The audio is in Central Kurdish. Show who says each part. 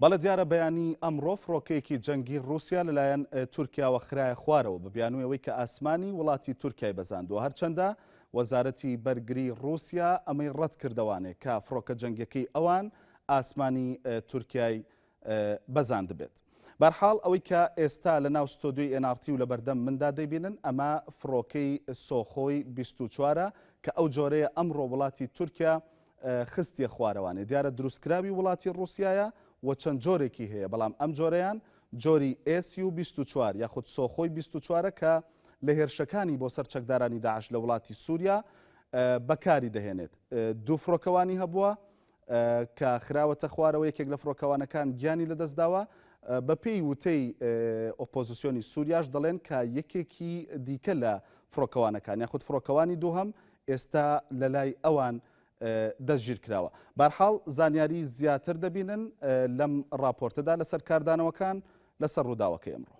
Speaker 1: بەڵێ دیارە بەیانی ئەمڕۆ فڕۆکەیەکی جەنگی رووسیا لەلایەن تورکیاوە خرایە خوارەوە بە بیانوویەوەی کە ئاسمانی وڵاتی تورکیای بەزاندووە، هەرچەندە وەزارەتی بەرگری رووسیا ئەمەی ڕەت کردوانێ کە فڕۆکە جەنگیەکەی ئەوان ئاسمانی تورکیای بەزاند بێت. بەرحاڵ ئەوەی کە ئێستا لە ناو ستۆدیۆی NRT و لە بەردەم مندا دەیبینن ئەمە فڕۆکەی سۆخۆی 24ە کە ئەو جۆرەیە ئەمڕۆ وڵاتی تورکیا خستیە خوارەوانێ. دیارە دروستکراوی وڵاتی رووسایە و چەند جۆرێکی هەیە، بەڵام ئەم جۆرەیان جۆری SU-24 یاخود سۆخۆی 24 کە لە هێرشەکانی بۆ سەر چەکدارانی داعش لە وڵاتی سووریا بەکاری دەهێنێت. دوو فڕۆکەوانی هەبووە کە خراوەتە خوارەوە، یەکێک لە فڕۆکەوانەکان گیانی لەدەستداوە. بە پێی وتەی ئۆپۆزیسیۆنی سووریاش دەڵێن کە یەکێکی دیکە لە فڕۆکەوانەکان یاخود فڕۆکەوانی دووهەم ئێستا لە لای ئەوان دەستگیر کراوە. بەرحاڵ زانیاری زیاتر دەبینن لەم راپۆرتەدا لەسەر کاردانەوەکان لەسەر ڕووداوەکەی ئەمڕۆ.